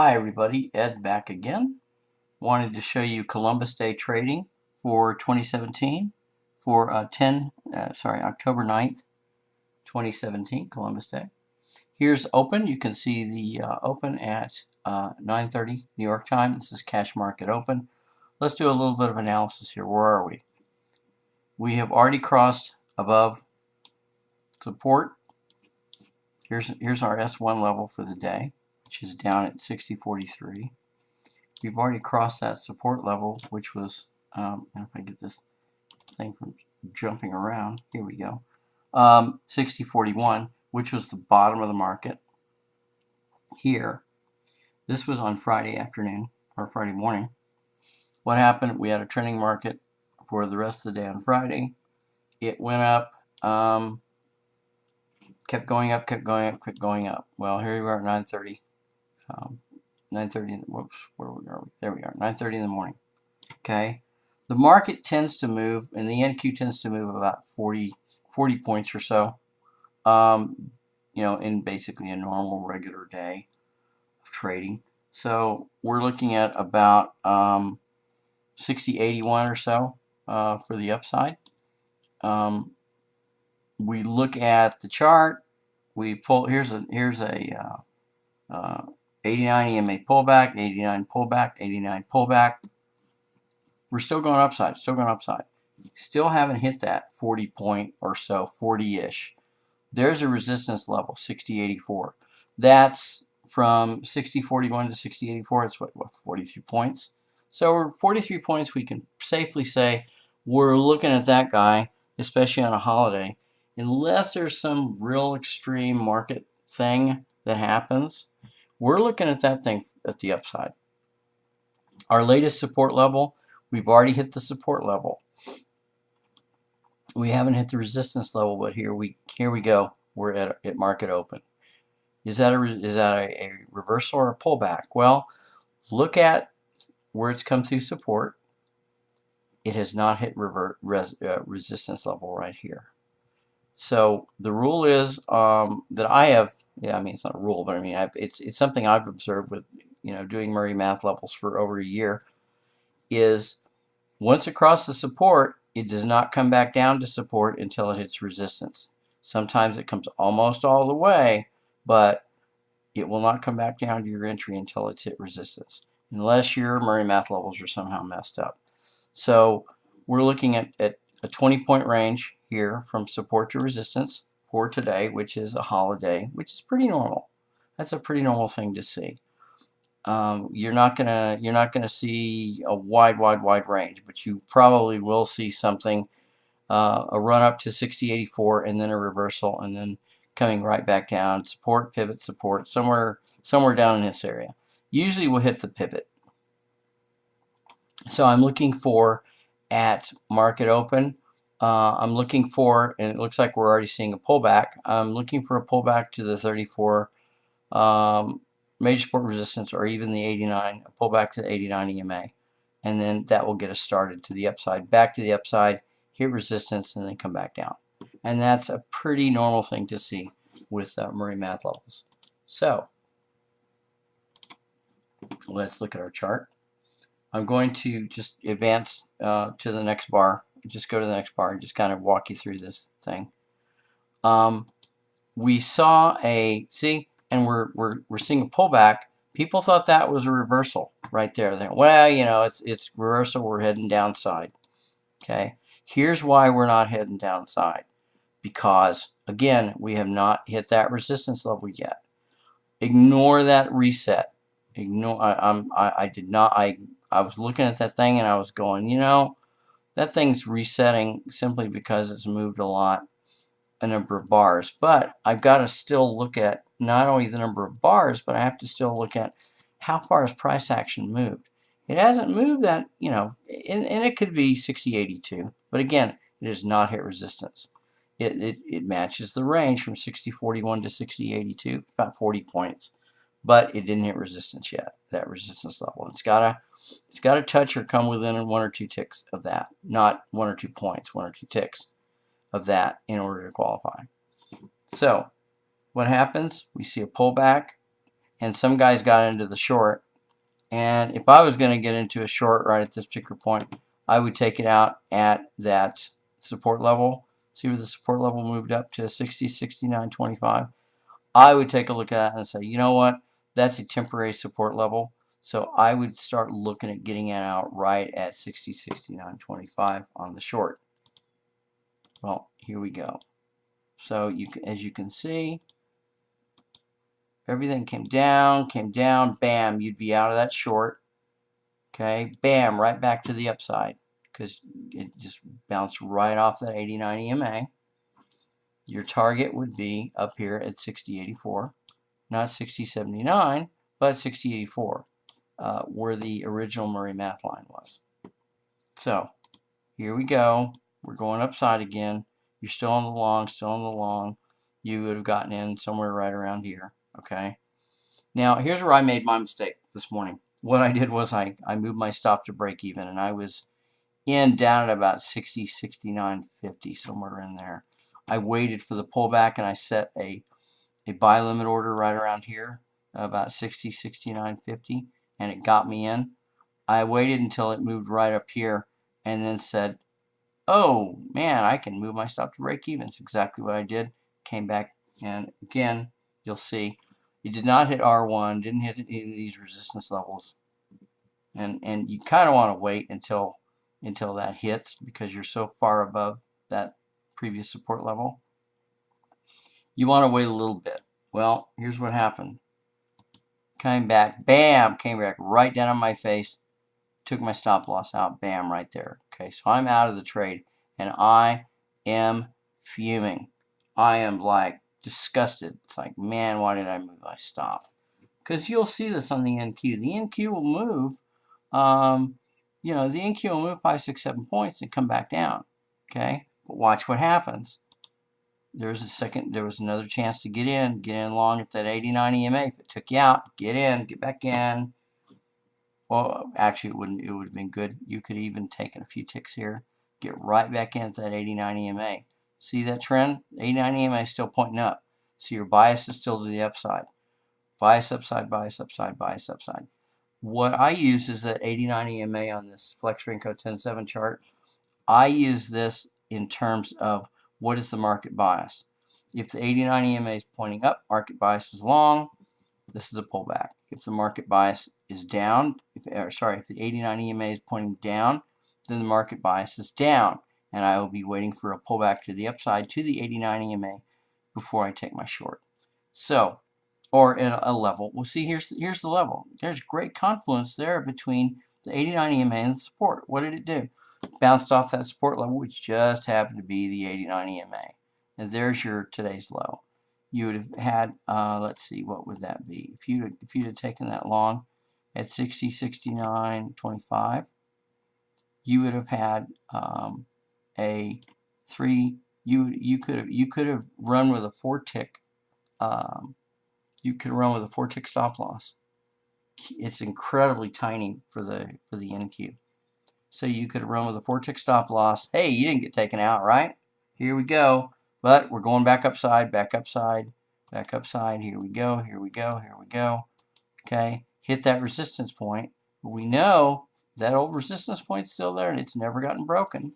Hi everybody, Ed back again. Wanted to show you Columbus Day trading for 2017 for October 9th, 2017, Columbus Day. Here's open. You can see the open at 9:30 New York time. This is cash market open. Let's do a little bit of analysis here. Where are we? We have already crossed above support. Here's our S1 level for the day, which is down at 60.43. We've already crossed that support level, which was, if I get this thing from jumping around, here we go, 60.41, which was the bottom of the market here. This was on Friday afternoon or Friday morning. What happened? We had a trending market for the rest of the day on Friday. It went up, kept going up, kept going up, kept going up. Well, here we are at 9:30. 9:30. Whoops, where are we? There we are. 9:30 in the morning. Okay, the market tends to move, and the NQ tends to move about 40 points or so. In basically a normal regular day of trading. So we're looking at about 60.81 or so for the upside. We look at the chart. We pull. Here's a 89 EMA pullback, 89 pullback, 89 pullback. We're still going upside, still going upside. Still haven't hit that 40 point or so, 40-ish. There's a resistance level, 60.84. That's from 60.41 to 60.84. It's what 43 points. So we're 43 points. We can safely say we're looking at that guy, especially on a holiday, unless there's some real extreme market thing that happens. We're looking at that thing at the upside. Our latest support level, we've already hit the support level. We haven't hit the resistance level, but here we go. We're at market open. Is that a reversal or a pullback? Well, look at where it's come through support. It has not hit resistance level right here. So the rule is that I have. Yeah, I mean it's not a rule, but I mean it's something I've observed with doing Murray math levels for over a year. Is once across the support, it does not come back down to support until it hits resistance. Sometimes it comes almost all the way, but it will not come back down to your entry until it's hit resistance, unless your Murray math levels are somehow messed up. So we're looking at a 20-point range here from support to resistance for today, which is a holiday, which is pretty normal. That's a pretty normal thing to see. You're not gonna see a wide range, but you probably will see something, a run up to 60.84 and then a reversal and then coming right back down, support, pivot, support, somewhere down in this area. Usually we'll hit the pivot. So I'm looking for at market open. I'm looking for, and it looks like we're already seeing a pullback. I'm looking for a pullback to the 34 major support resistance, or even the 89, a pullback to the 89 EMA, and then that will get us started to the upside, back to the upside, hit resistance, and then come back down. And that's a pretty normal thing to see with Murray math levels. So let's look at our chart. I'm going to just advance to the next bar. Just go to the next bar and just kind of walk you through this thing. We saw and we're seeing a pullback. People thought that was a reversal right there. They went, well, it's reversal. We're heading downside. Okay. Here's why we're not heading downside. Because again, we have not hit that resistance level yet. Ignore that reset. Ignore. I did not. I was looking at that thing and I was going, that thing's resetting simply because it's moved a number of bars. But I've got to still look at not only the number of bars, but I have to still look at how far has price action moved. It hasn't moved that, and it could be 60.82, but again, it has not hit resistance. It matches the range from 60.41 to 60.82, about 40 points, but it didn't hit resistance yet, that resistance level. It's got to touch or come within 1 or 2 ticks of that, not 1 or 2 points, 1 or 2 ticks of that in order to qualify. So what happens? We see a pullback. and some guys got into the short. And if I was going to get into a short right at this particular point, I would take it out at that support level. See where the support level moved up to 60, 69.25. I would take a look at that and say, you know what? That's a temporary support level. So I would start looking at getting it out right at 60, 69.25 on the short. Well, here we go. So as you can see, everything came down, bam, you'd be out of that short. Okay, bam, right back to the upside because it just bounced right off that 89 EMA. Your target would be up here at 60.84, not 60.79, but 60.84, where the original Murray math line was. So here we go. We're going upside again. You're still on the long, You would have gotten in somewhere right around here. Okay. Now here's where I made my mistake this morning. What I did was I moved my stop to break even, and I was down at about 60, 69.50, somewhere in there. I waited for the pullback and I set a buy limit order right around here, about 60, 69.50, and it got me in. I waited until it moved right up here and then said, oh man, I can move my stop to break even. It's exactly what I did. Came back, and again, you'll see it did not hit R1, didn't hit any of these resistance levels. And you kind of want to wait until that hits because you're so far above that previous support level. You want to wait a little bit. Well, here's what happened. Came back, bam, came back right down on my face, took my stop loss out, bam, right there. Okay, so I'm out of the trade, and I am fuming. I am like disgusted. It's like, man, why did I move my stop? Because you'll see this on the NQ. The NQ will move. You know, the NQ will move 5, 6, 7 points and come back down. Okay, but watch what happens. There was another chance to get in long at that 89 EMA. If it took you out, get in, get back in. Well, actually, it would have been good. You could even take a few ticks here, get right back in at that 89 EMA. See that trend? 89 EMA is still pointing up. So your bias is still to the upside. Bias upside, bias upside, bias upside. What I use is that 89 EMA on this Flex Renko 10-7 chart. I use this in terms of what is the market bias. If the 89 EMA is pointing up, market bias is long. This is a pullback. If the market bias is down, if the 89 EMA is pointing down, then the market bias is down. And I will be waiting for a pullback to the upside to the 89 EMA before I take my short. So, or in a level. Well, see, here's the level. There's great confluence there between the 89 EMA and the support. What did it do? Bounced off that support level, which just happened to be the 89 EMA. And there's your today's low. You would have had, let's see, what would that be? If you'd have taken that long at 60, 69.25, you would have had a 3. You could have run with a 4-tick. You could run with a 4-tick stop loss. It's incredibly tiny for the NQ. So you could run with a 4-tick stop loss. Hey, you didn't get taken out, right? Here we go. But we're going back upside, back upside, back upside. Here we go, here we go, here we go. Okay, hit that resistance point. We know that old resistance point's still there and it's never gotten broken.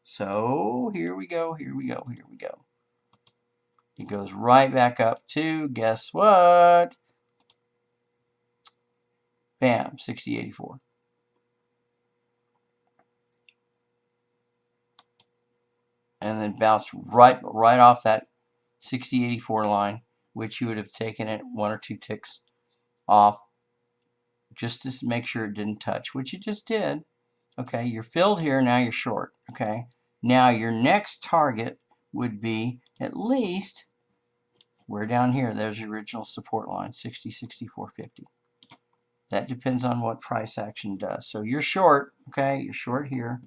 So here we go, here we go, here we go. It goes right back up to, guess what? Bam, 60.84. And then bounce right off that 60.84 line, which you would have taken it 1 or 2 ticks off just to make sure it didn't touch, which it just did. Okay, you're filled here, now you're short. Okay, now your next target would be at least, we're down here, there's the original support line, 60, 64.50. That depends on what price action does. So you're short, okay, you're short here.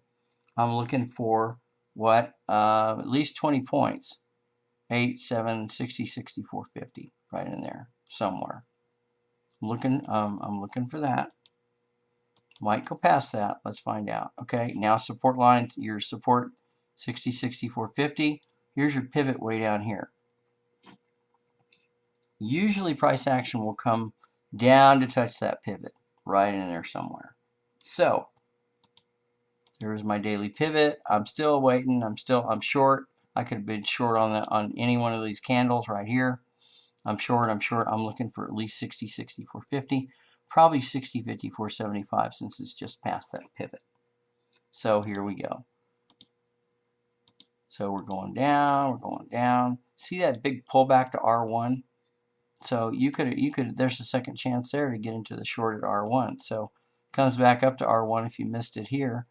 I'm looking for what? At least 20 points. 8, 7, 60, 64.50, right in there somewhere. I'm looking for that. Might go past that. Let's find out. Okay, now support line, your support 60, 64.50. Here's your pivot way down here. Usually price action will come down to touch that pivot right in there somewhere. So there's my daily pivot. I'm still waiting. I'm short. I could have been short on any one of these candles right here. I'm short. I'm looking for at least 60, 64.50, probably 60, 54.75 since it's just past that pivot. So here we go. So we're going down. See that big pullback to R1? So you could there's a second chance there to get into the short at R1. So comes back up to R1 if you missed it here.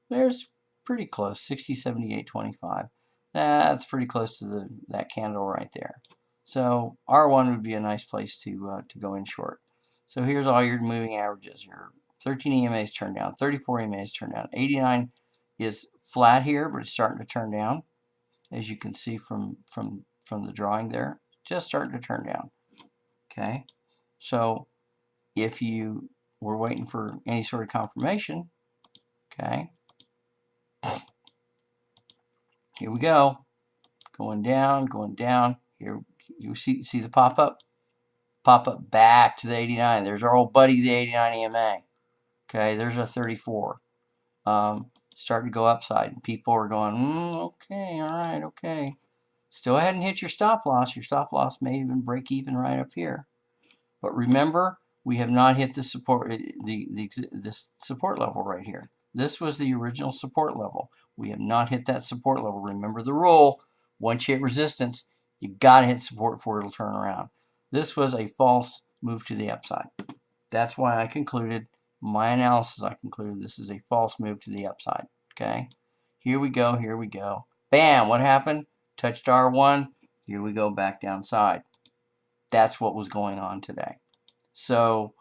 There's pretty close, 60, 78.25. That's pretty close to that candle right there. So R1 would be a nice place to go in short. So here's all your moving averages. Your 13 EMAs turned down, 34 EMAs turned down, 89 is flat here, but it's starting to turn down, as you can see from the drawing there. Just starting to turn down. Okay, so if you were waiting for any sort of confirmation, okay, here we go, going down. Here you see the pop up back to the 89. There's our old buddy, the 89 EMA. Okay, there's a 34. Starting to go upside, and people are going, okay, all right, okay. Still hadn't hit your stop loss. Your stop loss may even break even right up here. But remember, we have not hit the support, this support level right here. This was the original support level. We have not hit that support level. Remember the rule, once you hit resistance, you got to hit support before it'll turn around. This was a false move to the upside. That's why I concluded, my analysis, I concluded this is a false move to the upside. Okay, here we go. Bam, what happened? Touched R1, here we go back downside. That's what was going on today. So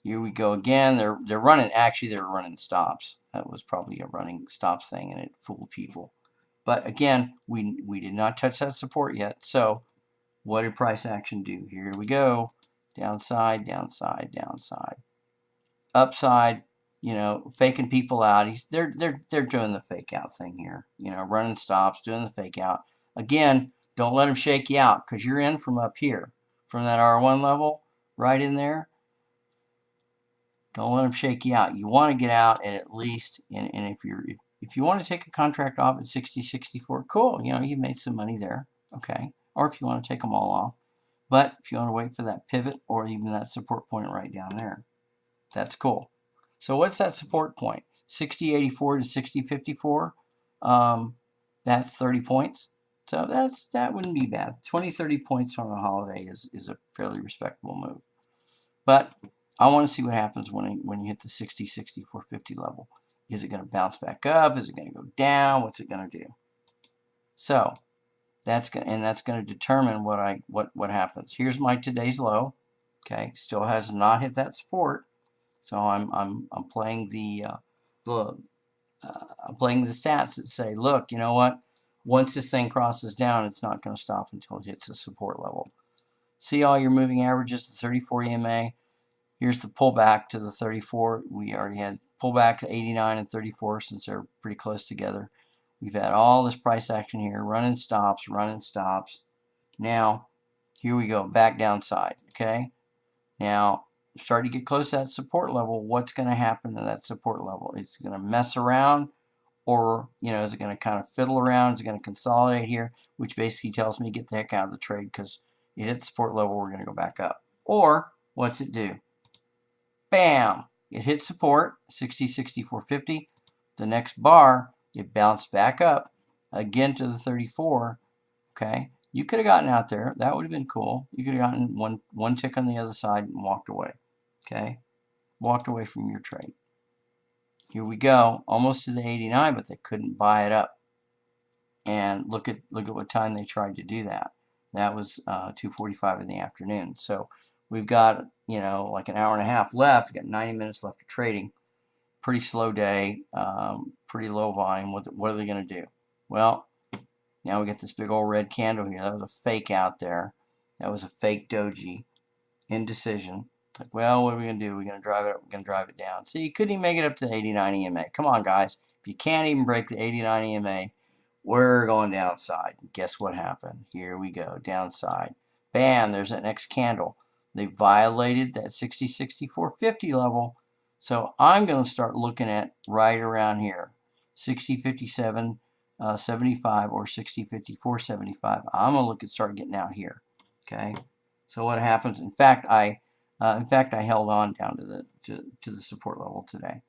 here we go again. They're running, actually they were running stops. That was probably a running stops thing and it fooled people. But again, we did not touch that support yet. So what did price action do? Here we go. Downside, downside, downside. Upside, you know, faking people out. They're doing the fake out thing here. You know, running stops, doing the fake out. Again, don't let them shake you out because you're in from up here. From that R1 level, right in there. Don't let them shake you out. You want to get out at least, and if you want to take a contract off at 60, 64, cool. You know, you made some money there, okay. Or if you want to take them all off. But if you want to wait for that pivot or even that support point right down there, that's cool. So what's that support point? 60.84 to 60.54. That's 30 points. So that wouldn't be bad. 20, 30 points on a holiday is a fairly respectable move. But I want to see what happens when you hit the 60, 64.50 level. Is it going to bounce back up? Is it going to go down? What's it going to do? So that's going to determine what happens. Here's my today's low. Okay, still has not hit that support. So I'm playing I'm playing the stats that say, look, you know what? Once this thing crosses down, it's not going to stop until it hits a support level. See all your moving averages, the 34 EMA. Here's the pullback to the 34. We already had pullback to 89 and 34 since they're pretty close together. We've had all this price action here, running stops. Now, here we go, back downside, okay? Now, starting to get close to that support level. What's going to happen to that support level? It's going to mess around, or, you know, is it going to kind of fiddle around? Is it going to consolidate here? Which basically tells me get the heck out of the trade because it hit the support level, we're going to go back up. Or, what's it do? Bam! It hit support, 60, 64.50. The next bar, it bounced back up again to the 34. Okay, you could have gotten out there. That would have been cool. You could have gotten one tick on the other side and walked away. Okay, walked away from your trade. Here we go, almost to the 89, but they couldn't buy it up. And look at what time they tried to do that. That was 2:45 in the afternoon. So we've got, you know, like an hour and a half left. We've got 90 minutes left of trading. Pretty slow day, pretty low volume. What are they going to do? Well, now we get this big old red candle here. That was a fake out there. That was a fake doji. Indecision. It's like, well, what are we going to do? We're going to drive it up. We're going to drive it down. See, you couldn't even make it up to the 89 EMA. Come on, guys. If you can't even break the 89 EMA, we're going downside. Guess what happened? Here we go, downside. Bam, there's that next candle. They violated that 60-64-50 level. So I'm going to start looking at right around here, 60-57 75 or 60-54 75. I'm going to look at start getting out here. Okay. So what happens? In fact, I held on down to the support level today.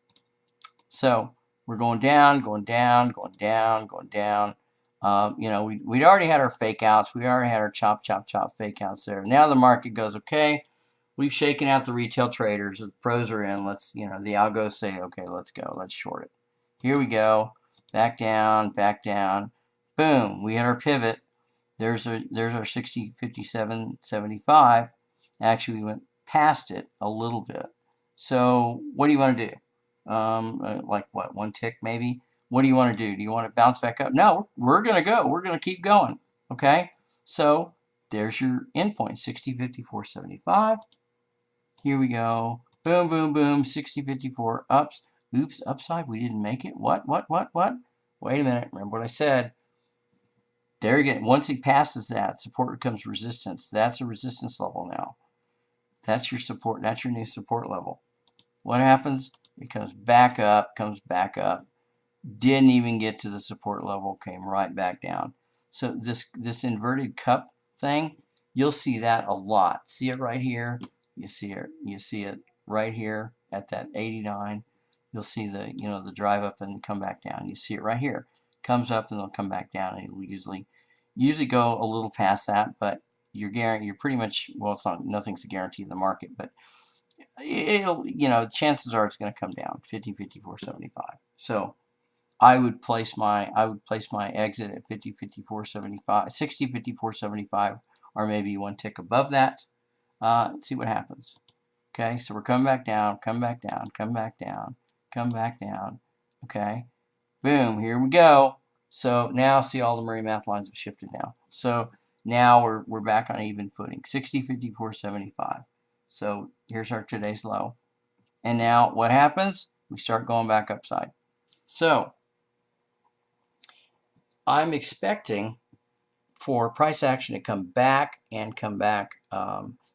So we're going down, going down, going down, going down. You know, we'd already had our fake outs. We already had our chop, chop, chop fake outs there. Now the market goes, okay, we've shaken out the retail traders. The pros are in. Let's, you know, the algos say, okay, let's go. Let's short it. Here we go. Back down, back down. Boom. We had our pivot. There's our 60-57-75. Actually, we went past it a little bit. So what do you want to do? Like what, one tick maybe? What do you want to do? Do you want to bounce back up? No, we're going to go. We're going to keep going. Okay? So there's your endpoint, 60-54-75. Here we go. Boom, boom, boom, 60-54, ups. Oops, upside, we didn't make it. What? Wait a minute, remember what I said. There again, once he passes that, support becomes resistance. That's a resistance level now. That's your support. That's your new support level. What happens? It comes back up, didn't even get to the support level, came right back down. So this inverted cup thing, you'll see that a lot. See it right here. You see it right here at that 89. You'll see the, you know, the drive up and come back down. You see it right here. Comes up and it'll come back down, and it'll usually go a little past that, but you're pretty much, well, it's not, nothing's a guarantee in the market, but it'll, you know, chances are it's going to come down 50-54-75. So I would place my exit at 50-54-75, 60-54-75, or maybe one tick above that. See what happens. Okay, so we're coming back down, come back down, come back down, come back down. Okay, boom, here we go. So now see all the Murray math lines have shifted now. So now we're back on even footing, 60-54-75. So here's our today's low. And now what happens? We start going back upside. So I'm expecting for price action to come back and come back.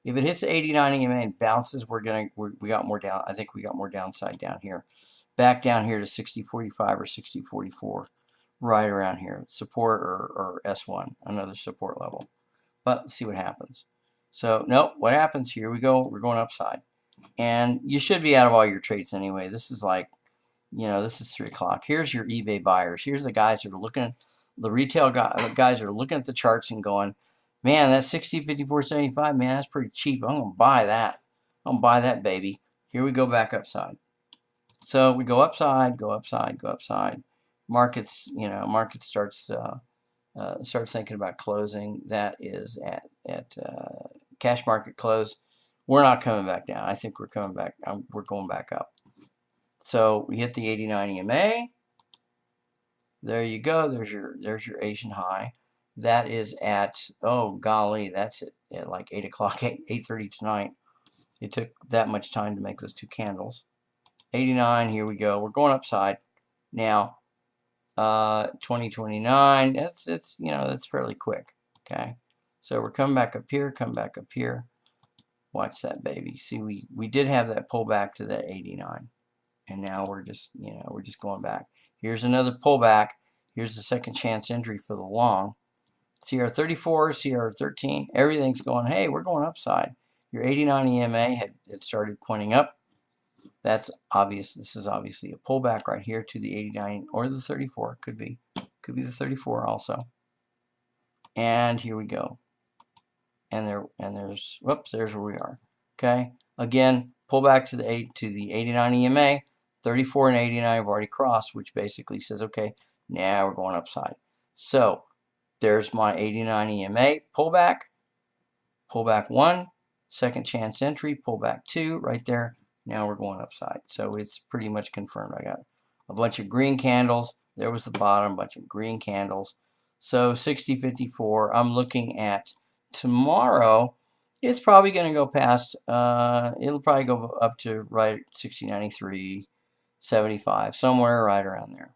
If it hits the 89 EMA and bounces, we got more down. I think we got more downside down here. Back down here to 60-45 or 60-44, right around here. Support or S1, another support level. But let's see what happens. So nope, what happens here? We go. We're going upside, and you should be out of all your trades anyway. This is like, you know, this is 3 o'clock. Here's your eBay buyers. Here's the guys that are looking. The retail guys are looking at the charts and going, man, that 60-54-75, man, that's pretty cheap. I'm going to buy that. I'm going to buy that, baby. Here we go back upside. So we go upside, go upside, go upside. Markets, you know, market starts thinking about closing. That is at cash market close. We're not coming back down. I think we're coming back. We're going back up. So we hit the 89 EMA. There you go. There's your Asian high. That is at, oh golly, that's at like 8 o'clock, 8:30 tonight. It took that much time to make those two candles. 89. Here we go. We're going upside now. 2029. It's you know, that's fairly quick. Okay. So we're coming back up here. Come back up here. Watch that, baby. See, we did have that pullback to that 89. And now we're just, you know, we're just going back. Here's another pullback. Here's the second chance entry for the long. CR34, CR13, everything's going, hey, we're going upside. Your 89 EMA had started pointing up. That's obvious. This is obviously a pullback right here to the 89 or the 34. Could be the 34 also. And here we go. And there's whoops, there's where we are. Okay. Again, pullback to the 89 EMA. 34 and 89 have already crossed, which basically says, okay, now we're going upside. So there's my 89 EMA, pullback 1, second chance entry, pullback 2, right there. Now we're going upside. So it's pretty much confirmed. I got a bunch of green candles. There was the bottom, a bunch of green candles. So 60-54, I'm looking at tomorrow. It's probably going to go past, it'll probably go up to right 60.93. 75, somewhere right around there.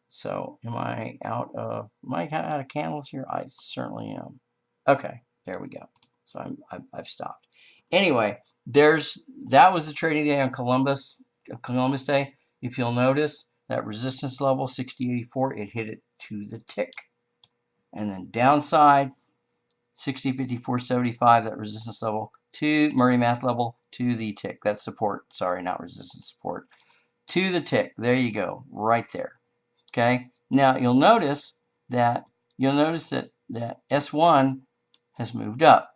So am I out of candles here? I certainly am. Okay, there we go. So I've stopped. Anyway, that was the trading day on Columbus Day. If you'll notice that resistance level 60.84, it hit it to the tick. And then downside 60.54.75, that resistance level to Murray Math level to the tick. That's support. Sorry, not resistance, support. To the tick. There you go, right there. Okay. Now you'll notice that that S1 has moved up.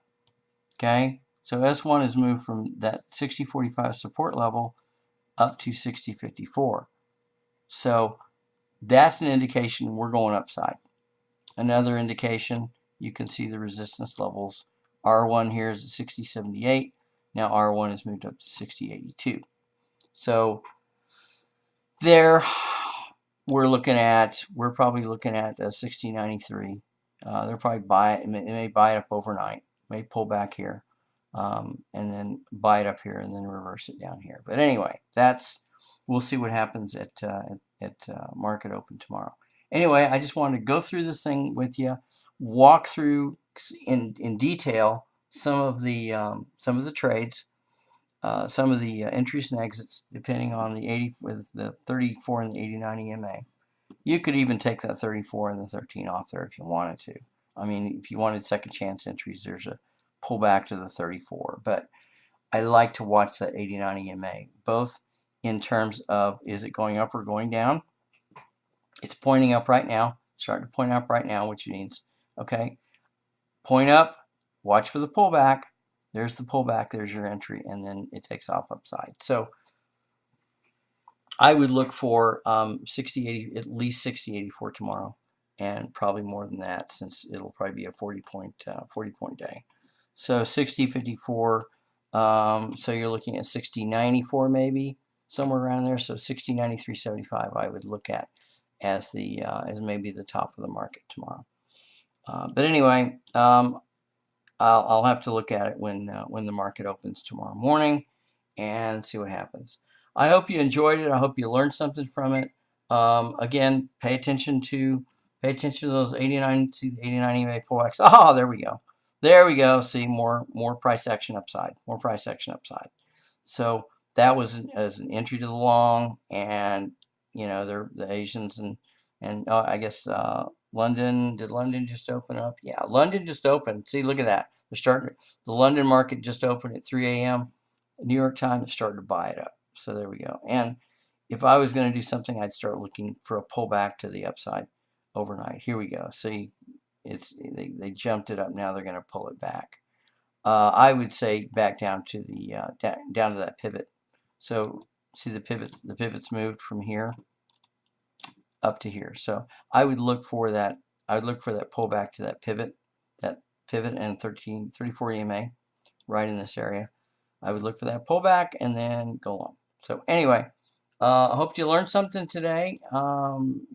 Okay. So S1 has moved from that 60.45 support level up to 60.54. So that's an indication we're going upside. Another indication, you can see the resistance levels. R1 here is at 60.78. Now R1 has moved up to 60.82. So there we're probably looking at 60.93. They'll probably buy it. They may buy it up overnight, may pull back here, and then buy it up here and then reverse it down here. But anyway, we'll see what happens at market open tomorrow. Anyway, I just wanted to go through this thing with you, walk through in detail some of the trades, some of the entries and exits, depending on the 80 with the 34 and the 89 EMA. You could even take that 34 and the 13 off there if you wanted to. I mean, if you wanted second chance entries, there's a pullback to the 34. But I like to watch that 89 EMA, both in terms of is it going up or going down. It's pointing up right now, starting to point up right now, which means, okay, point up, watch for the pullback. There's the pullback, there's your entry, and then it takes off upside. So I would look for 60.80, at least 60.84 tomorrow, and probably more than that since it'll probably be a 40-point day. So 60.54. So you're looking at 60.94 maybe, somewhere around there. So 60.93.75 I would look at as maybe the top of the market tomorrow. But anyway, I'll have to look at it when the market opens tomorrow morning and see what happens. I hope you enjoyed it. I hope you learned something from it. Again, pay attention to those 89. See the 89 EMA pullbacks. Oh, there we go. There we go. See more price action upside. More price action upside. So that was as an entry to the long, and they're the Asians and I guess London. Did London just open up? Yeah, London just opened. See, look at that. They're starting. The London market just opened at 3 a.m. New York time is starting to buy it up. So there we go. And if I was going to do something, I'd start looking for a pullback to the upside overnight. Here we go. See, they jumped it up. Now they're going to pull it back. I would say back down to the down to that pivot. So see the pivot's moved from here up to here. So I would look for that. I would look for that pullback to that pivot and 34 EMA right in this area. I would look for that pullback and then go on. So anyway, I hope you learned something today.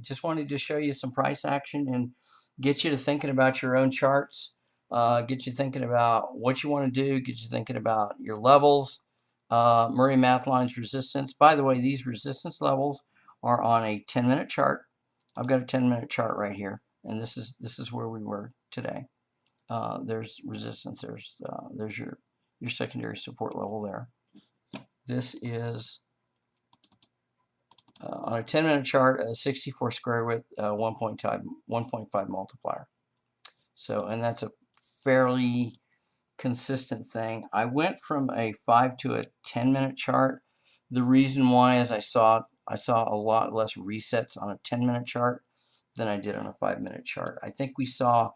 Just wanted to show you some price action and get you to thinking about your own charts. Get you thinking about what you want to do. Get you thinking about your levels. Murray Math Lines resistance. By the way, these resistance levels are on a 10-minute chart. I've got a 10-minute chart right here, and this is where we were today. There's resistance. There's your secondary support level there. This is on a 10-minute chart, a 64 square with 1.5 multiplier. So, and that's a fairly consistent thing. I went from a 5 to a 10-minute chart. The reason why is I saw a lot less resets on a 10-minute chart than I did on a 5-minute chart. I think I saw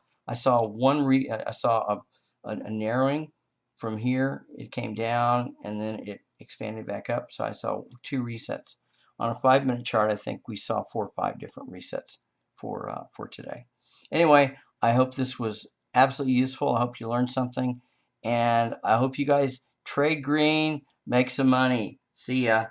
a narrowing from here. It came down and then it expanded back up. So I saw 2 resets. On a 5-minute chart, I think we saw 4 or 5 different resets for today. Anyway, I hope this was absolutely useful. I hope you learned something, and I hope you guys trade green, make some money. See ya.